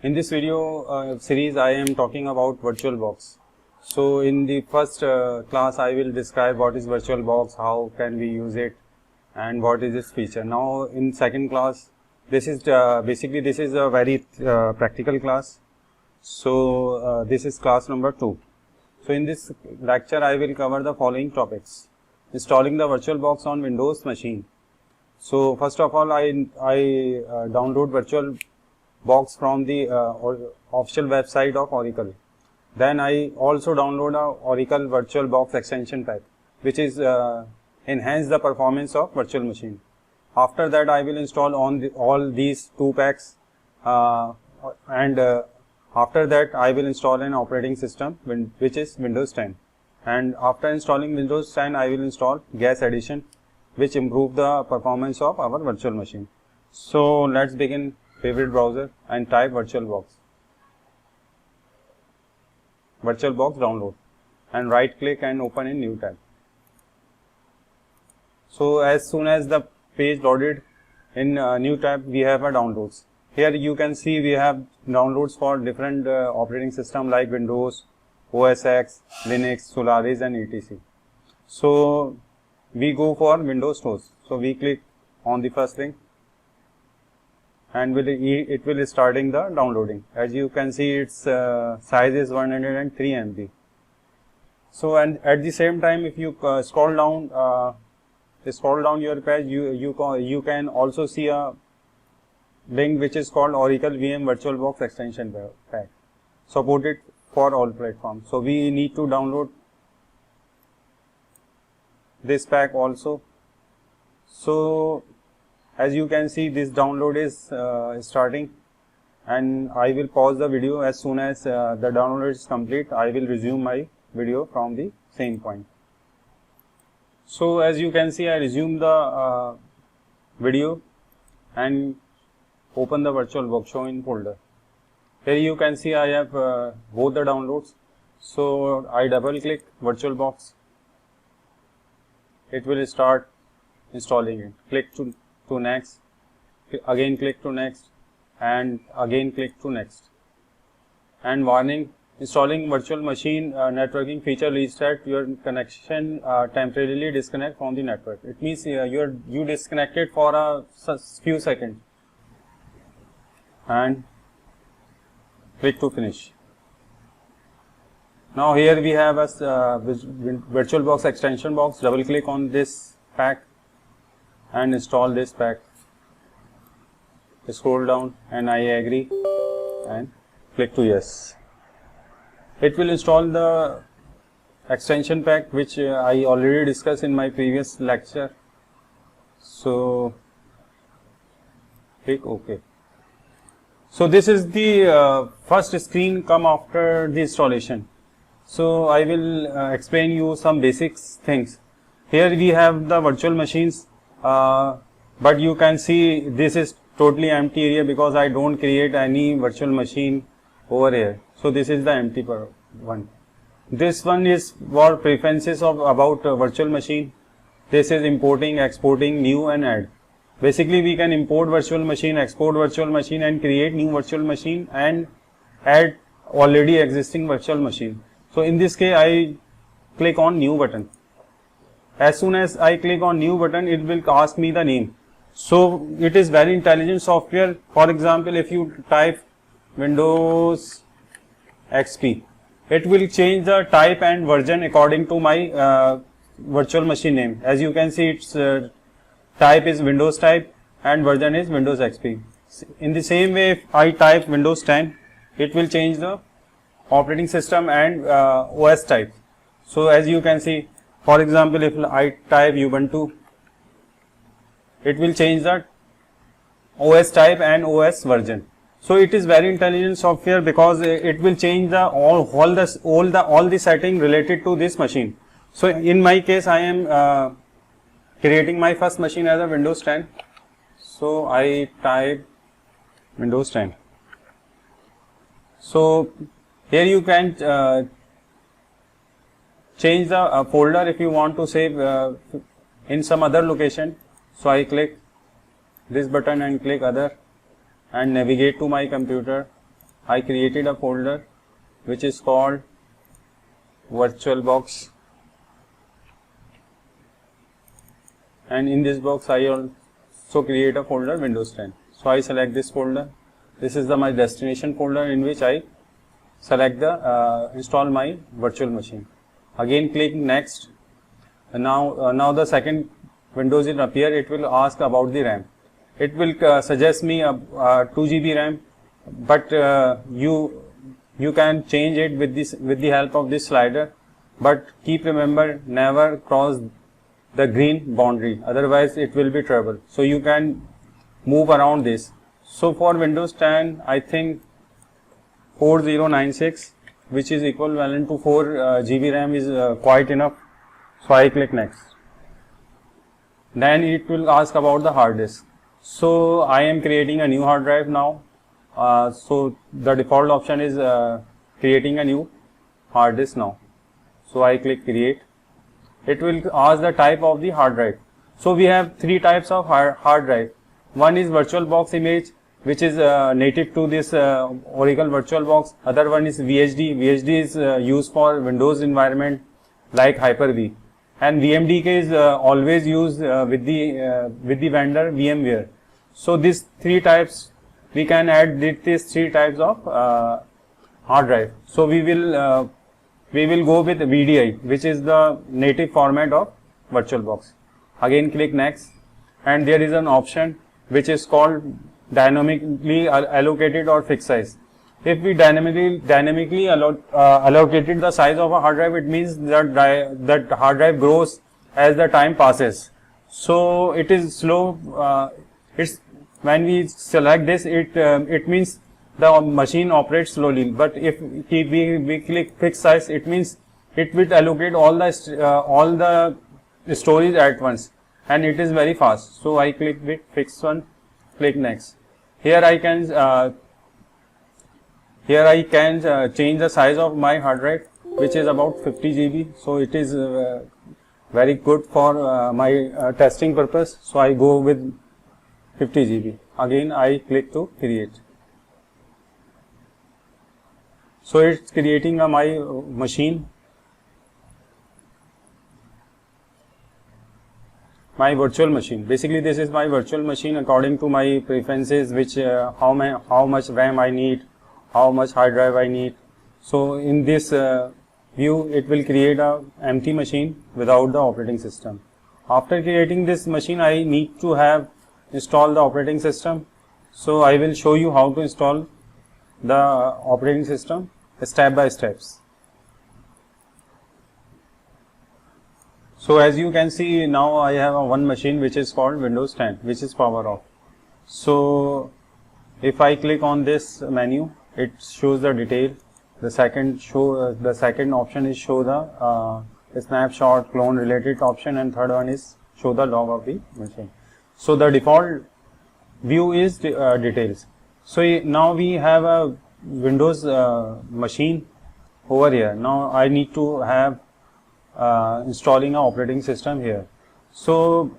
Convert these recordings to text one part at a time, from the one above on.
In this video series, I am talking about VirtualBox. So in the first class, I will describe what is VirtualBox, how can we use it, and what is its feature. Now in second class, this is basically this is a very practical class. So this is class number 2. So in this lecture, I will cover the following topics: installing the VirtualBox on Windows machine. So first of all, I download VirtualBox from the official website of Oracle. Then I also download a Oracle VirtualBox extension pack, which is enhance the performance of virtual machine. After that, I will install all these two packs, and after that, I will install an operating system which is Windows 10. And after installing Windows 10, I will install GAS Edition, which improve the performance of our virtual machine. So let's begin favorite browser and type VirtualBox download, and right click and open in new tab. So as soon as the page loaded in new tab, we have a downloads. Here you can see we have downloads for different operating system like Windows, OS X, Linux, Solaris and etc. So we go for Windows Stores. So we click on the first link, and it will starting the downloading. As you can see, its size is 103 MB. So and at the same time, if you scroll down your page, you can also see a link which is called Oracle VM VirtualBox extension pack, supported for all platforms. So we need to download this pack also. So as you can see, this download is starting, and I will pause the video. As soon as the download is complete, I will resume my video from the same point. So as you can see, I resume the video and open the VirtualBox, show in folder. Here you can see I have both the downloads. So I double click VirtualBox. It will start installing it. Click to next, again click to next, and again click to next. And warning: installing virtual machine networking feature restart your connection, temporarily disconnect from the network. It means you disconnected for a few seconds, and click to finish. Now here we have a VirtualBox extension box. Double click on this pack and install this pack. Scroll down and I agree and click to yes. It will install the extension pack which I already discussed in my previous lecture. So click OK. So this is the first screen come after the installation. So I will explain you some basics things. Here we have the virtual machines, but you can see this is totally empty area because I don't create any virtual machine over here. So this is the empty one. This one is for preferences of about virtual machine. This is importing, exporting, new and add. Basically we can import virtual machine, export virtual machine and create new virtual machine and add already existing virtual machine. So in this case I click on new button. As soon as I click on new button, it will ask me the name. So it is very intelligent software. For example, if you type Windows XP, it will change the type and version according to my virtual machine name. As you can see, its type is Windows type and version is Windows XP. In the same way, if I type Windows 10, it will change the operating system and OS type. So as you can see, for example, if I type Ubuntu, it will change the OS type and OS version. So it is very intelligent software because it will change the all the setting related to this machine. So in my case, I am creating my first machine as a Windows 10. So I type Windows 10. So here you can change the folder if you want to save in some other location. So I click this button and click other and navigate to my computer I created a folder which is called VirtualBox, and in this box I also create a folder Windows 10. So I select this folder. This is my destination folder in which I select the install my virtual machine. Again click next. And now the second Windows will appear. It will ask about the RAM. It will suggest me a 2 GB RAM, but you can change it with the help of this slider. But keep remember, never cross the green boundary, otherwise it will be trouble. So you can move around this. So for Windows 10, I think 4096, which is equivalent to 4 GB RAM, is quite enough. So I click next. Then it will ask about the hard disk. So I am creating a new hard drive now. So the default option is creating a new hard disk now. So I click create. It will ask the type of the hard drive. So we have 3 types of hard drive. One is VirtualBox image, which is native to this Oracle VirtualBox. Other one is VHD. VHD is used for Windows environment like Hyper-V. And VMDK is always used with the vendor VMware. So these 3 types, we can add these 3 types of hard drive. So we will go with VDI, which is the native format of VirtualBox. Again click next, and there is an option which is called dynamically allocated or fixed size. If we dynamically allocated the size of a hard drive, it means that hard drive grows as the time passes. So it is slow. It's when we select this, it means the machine operates slowly. But if we click fixed size, it means it will allocate all the storage at once, and it is very fast. So I click with fixed one. Click next. Here I can change the size of my hard drive, which is about 50 GB. So it is very good for my testing purpose. So I go with 50 GB. Again I click to create. So it's creating my machine, my virtual machine. Basically this is my virtual machine according to my preferences, which how much RAM I need, how much hard drive I need. So in this view, it will create a empty machine without the operating system. After creating this machine, I need to install the operating system. So I will show you how to install the operating system step by steps. So as you can see, now I have one machine which is called Windows 10, which is power off. So if I click on this menu, it shows the detail. The second option is show the snapshot, clone related option, and third one is show the log of the machine. So the default view is details. So now we have a Windows machine over here. Now I need to have installing an operating system here. So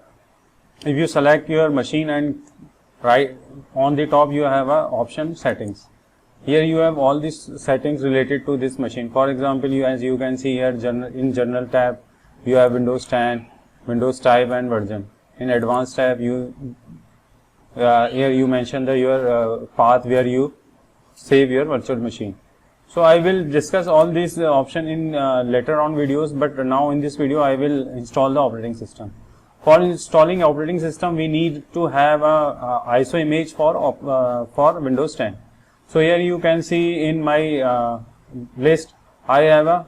if you select your machine, and right on the top you have a option settings. Here you have all these settings related to this machine. For example, as you can see here, in general tab you have Windows 10, Windows type and version. In advanced tab here you mention your path where you save your virtual machine. So I will discuss all these options in later on videos, but now in this video I will install the operating system. For installing operating system, we need to have a ISO image for Windows 10. So here you can see in my list, I have a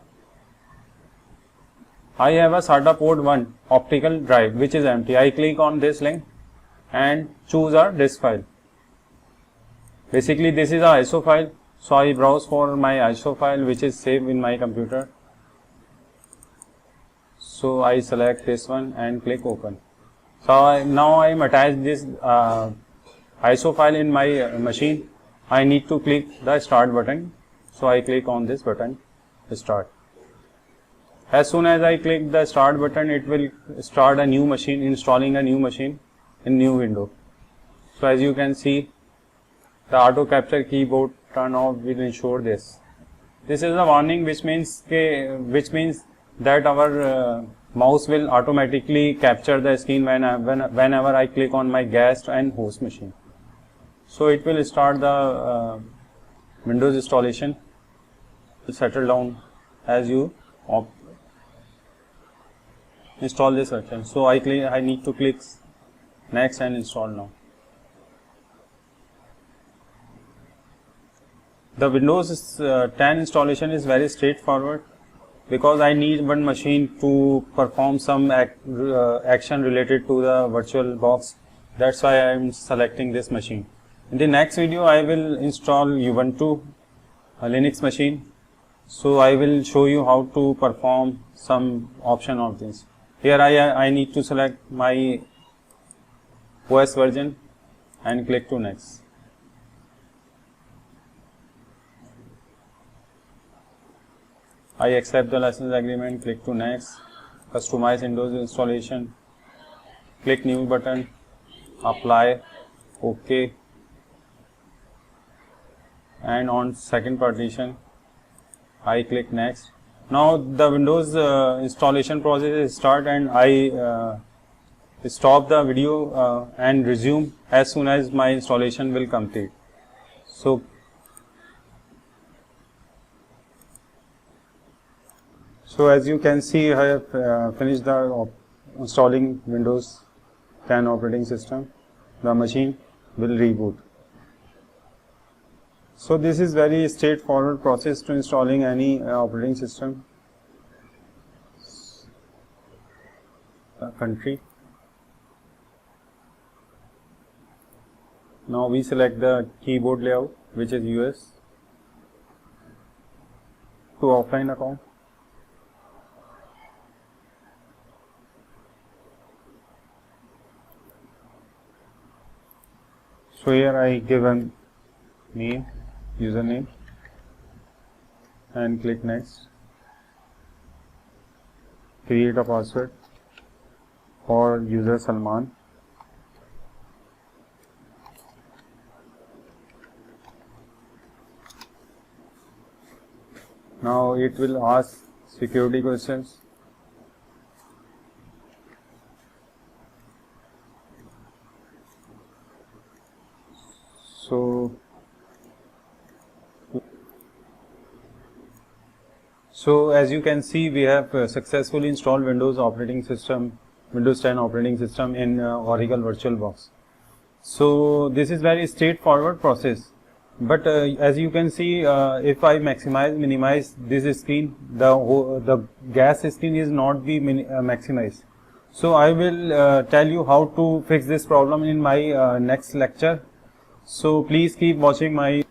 SATA port 1 optical drive which is empty. I click on this link and choose a disk file. Basically this is a ISO file. So I browse for my ISO file which is saved in my computer. So I select this one and click open. So now I am attached this ISO file in my machine. I need to click the start button. So I click on this button, start. As soon as I click the start button, it will start a new machine, installing a new machine in new window. So as you can see, the auto capture keyboard turn off will ensure this. This is a warning which means that our mouse will automatically capture the screen whenever I click on my guest and host machine. So it will start the Windows installation. Settle down as you install this version. So I need to click next and install now. The Windows 10 installation is very straightforward because I need one machine to perform some action related to the VirtualBox. That's why I am selecting this machine. In the next video I will install Ubuntu, a Linux machine. So I will show you how to perform some option of this. Here I need to select my OS version and click to next. I accept the license agreement, click to next. Customize Windows installation, click new button, apply, OK, and on second partition I click next. Now the Windows installation process is start, and I stop the video and resume as soon as my installation will complete. So as you can see, I have finished the installing Windows 10 operating system. The machine will reboot. So this is very straightforward process to installing any operating system. Country. Now we select the keyboard layout, which is US. To offline account. So here I give a name, username, and click next. Create a password for user Salman. Now it will ask security questions. So as you can see, we have successfully installed Windows 10 operating system in Oracle VirtualBox. So this is very straightforward process. But as you can see, if I minimize this screen, the gas screen is not be maximized. So I will tell you how to fix this problem in my next lecture. So please keep watching my